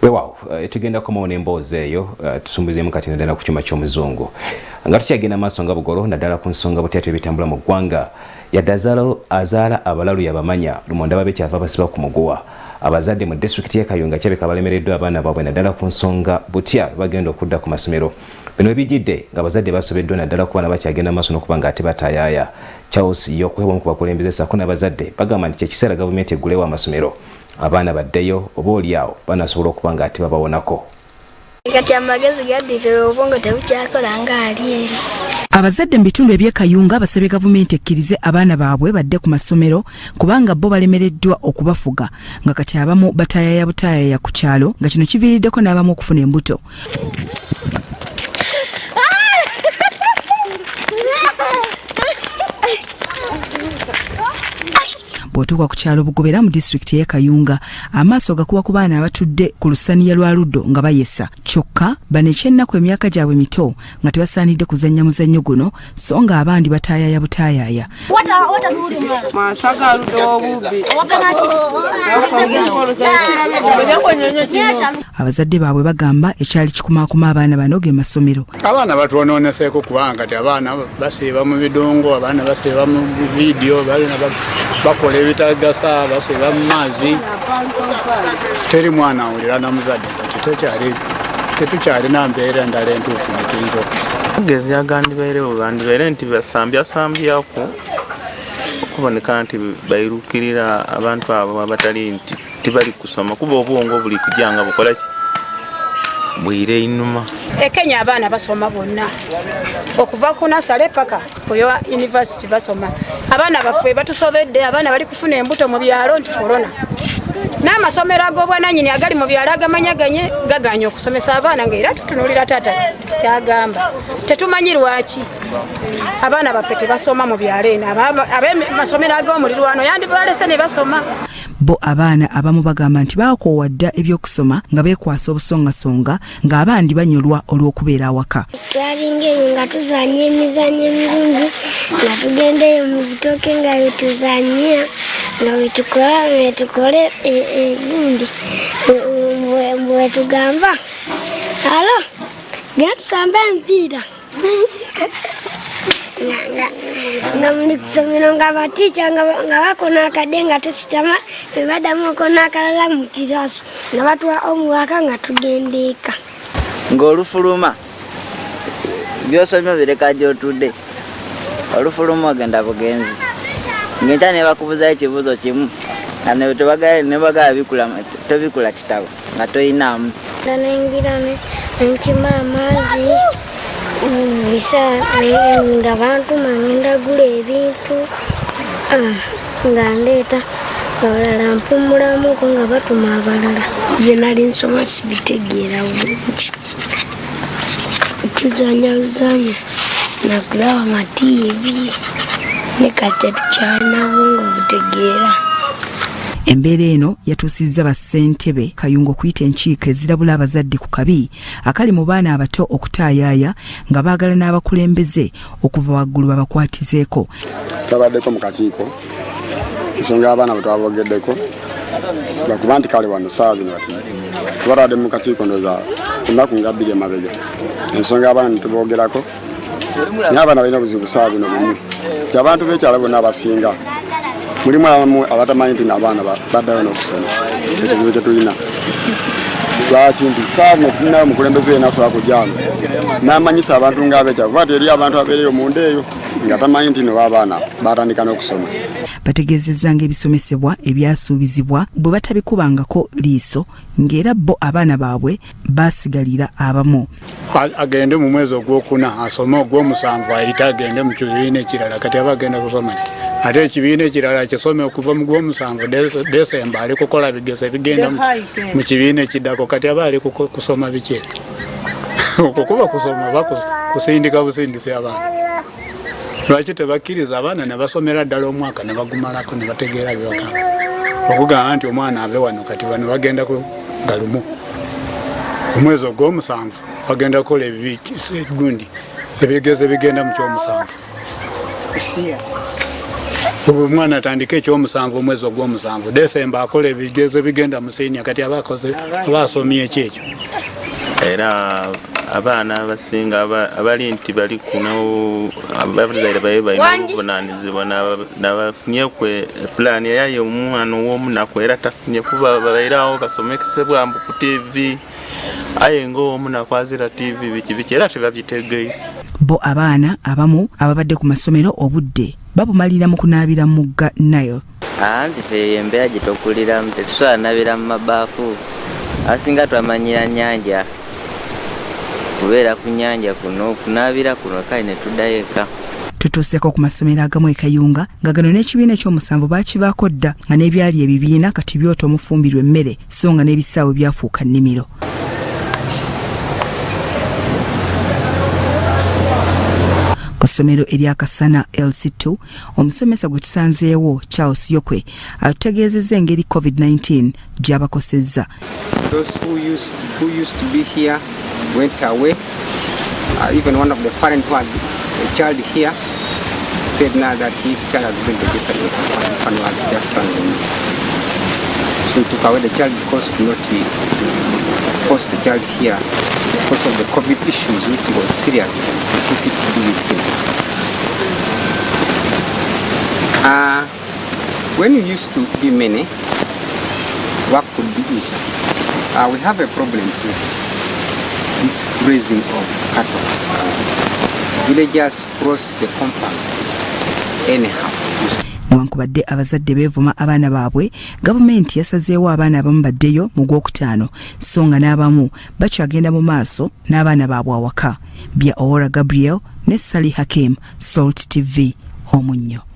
Wewawo tugenda komawo n'emboozi eyo tusumbuzeemu kati naddala ku kyuma ky'omuzungu nga tukyagenda maaso nga bugolo naddala ku nsonga butya ebitambula mu ggwanga yadde azaala abalalu yabamanya lumonda babe kyava basiba ku muguwa abazadde mu disitulikiti y'e Kayunga kyabeka balemereddwa abaana baabwe naddala ku nsonga butya bagenda okudda ku masomero bino ebijjidde nga abazadde basobeddwa naddala ku baana bakyagenda maaso n'okuba nga ate bataayaaya Charles y'okuweebwamu ku bakulembeze ssaako n'abazadde bagamba nti kyekiseera gavumenti eggulewo amasomero abaana baddeyo oba oliawo banasobola okuba nga ate babawonako. Kati amagezi gadditira obwongo tebukyakola nga ali eri. Abazadde mu bitundu eby'e Kayunga basabye gavumenti ekkirize abaana baabwe badde ku masomero kubanga bo balemereddwa okubafuga nga kati abamu bataayaya butaayaya ku kyalo nga kino kiviiriddeko n'abamu okufuna embuto. Bw'otuuka ku kyalo Bugobera mu disitulikiti y'e Kayunga amaaso gakuba ku baana abatudde ku lusaniya lwa Luddo nga bayesa kyokka bano ekyennaku emyaka gyabwe mito nga tebasaanidde kuzannya muzannyo guno so nga abandi bataayaya butaayaya. Abazadde baabwe bagamba ekyali kikumaakuma abaana bano ge masomero. Abaana batwonooneseeko kubanga kati abaana basiiba mu bidongo, abaana basiiba mu vidiyo, bakola ebitagasa, basiiba mu maazi. Teri mwana awulira na muzadde kati tetukyalina mbeera endala entuufu nekiyinza okusa. Mugezi yagandibeerewo gandibeere nti basambyasambyako okuboneka nti bayirukirira abantu abo abatali nti tibali kusoma kuba obwongo buli kujanga bukola ki bwire inuma. Kenya abaana basoma bonna okuva ku nasale paka kuyo university basoma. Abaana baffe batusobedde abaana bali kufuna embuto mu byalo nti corona. N'amasomero ag'obwananyini agali mu byalo agamanyaganye gaganye okusomesa abaana nga era tutunulira taata kyagamba tetumanyi lwaki abaana baffe tebasoma mu byalo eno ab'amasomero ag'omulirwano yandibalese ne basoma. Bo abaana abamu bagamba nti baakoowadda ebyokusoma nga beekwasa obusongasonga ng'abandi banyolwa olw'okubeera awaka. Twalingeyo nga tuzanya emizannyo emirungi nga tugendeyo mu bitooke nga wetuzanya nga wetukole egundi bwetugamba alo genda tusamba empiira nga muli kusomero nga batiica nga bakona akadde nga tusitama nebaddamu okona akalala mu kirasi nga batuwa omuwaka nga tugenda eka. Ng'olufuluma byosomyo bireka gy'otudde olufuluma ogenda bugenzi ng'enkya ne bakubuzayo ekibuuzo kimu ne bagala tobikula kitabo nga toyinaamu. Nanengira nkima amaazi nga bantu mangenda gula ebintu nga ndeeta abalala mpumulamuko nga batuma abalala. Bye nali nsoma sibitegeera bulungi tuzanya nagulawo amatiivi ne kati tukyalina bwongo butegeera. Embeera eno yatuusizza bassentebe Kayunga okuyita enkiiko ezirabula abazadde ku kabi akali mu baana abato okutaayaaya nga baagala n'abakulembeze okuva waggulu babakwatizeeko. Tabaddeko mu kakiiko ensonga abaana bwe twabogeddeko bakuba nti kale wano saa zino bati tubaradde mu kakiiko ndooza ennaku nga 2 emabega ensonga abaana ne tuboogerako naye abaana balina obuzibu saa zino bumu ti abantu b'ekyalo bonna abasinga mulimu abamu abatamanyi nti n'abaana baddayo n'okusoma ekizibu kye tulina lwaki nti saa zino tulinayo omukulembeze yena asobola kujjano n'amanyisa abantu ng'abeekyalo kuba ti eri abantu abeereyo munda eyo nga tamanyi nti no abaana batandika n'okusoma. Bategeezezza ng'ebisomesebwa ebyasuubizibwa bwe batabikubangako liiso ng'era bo abaana baabwe baasigalira abamu. Agende mu mwezi ogwokuna asome ogw'omusanvu ayita agende mu kibiina ekirala kati aba agenda kusoma ki ate ekibiina ekirala kisome okuva mu gw'omusanvu Desemba ali kukola bigezo ebigenda mu kibiina ekiddako kati aba ali kusoma biki okwo kuba kusoma kusindika busindisi abaana. Lwaki tebakkiriza abaana ne basomera ddala omwaka ne bagumalako ne bategeera byokanga okugamba nti omwana ave wano kati bano bagenda nga lumu omwezi ogw'omusanvu bagenda kukola egundi ebigezo ebigenda mu ky'omusanvu. omwana atandika ekyomusanvu omwezi ogw'omusanvu December akola ebigezo bigenda mu senior kati abasomye ekyo era abaana abasinga abali nti bali kuno abazaire baye balina obuvunanyizibwa n'abafunye kwe plan yaye omwana ow'omunaku era tafunye kuba babeerawo basomekesebwa mbu ku TV aye ng'omunaku azira TV biki era tebabitegeera. Bo abaana abamu ababadde ku masomero obudde babumalira mu kunaabira mu mugga Nile. Anti fe embeera gye tokuliramu tetusobola nabira mu mabaafu asinga twamanyira nnyanja kubeera ku nnyanja kuno kunaabira kuno kale ne tuddayo eka. Tutuuseko ku masomero agamu e Kayunga nga gano n'ekibiina ekyomusanvu baakibaako dda nga n'ebyali ebibiina kati byoto omufumbirwa emmere so nga n'ebisaawe byafuuka nnimiro. Ku ssomero erya Kasana LC2 omusomesa gwe tusanzeewo Charles Yokwe atutegeezezza engeri COVID-19 gy'abakosezza. Those who used to be here went away. Even one of the parents who had a child here said now that his child has been registered with his son was just running. So we took away the child because we could not force the child here because of the COVID issues, which was serious. We took it to do with him. When you used to be many, what could be easy? We have a problem with this grazing of cattle. Villagers cross the compound anyhow. Newankubadde abazadde beevuma abaana baabwe, gavumenti yasazeewo abaana abamu baddeyo mu Gwokutaano so nga n'abamu bakyagenda mu maaso n'abaana baabwe awaka. Bya Owora Gabriel ne Sally Hakim, Salt TV, Omunnyo.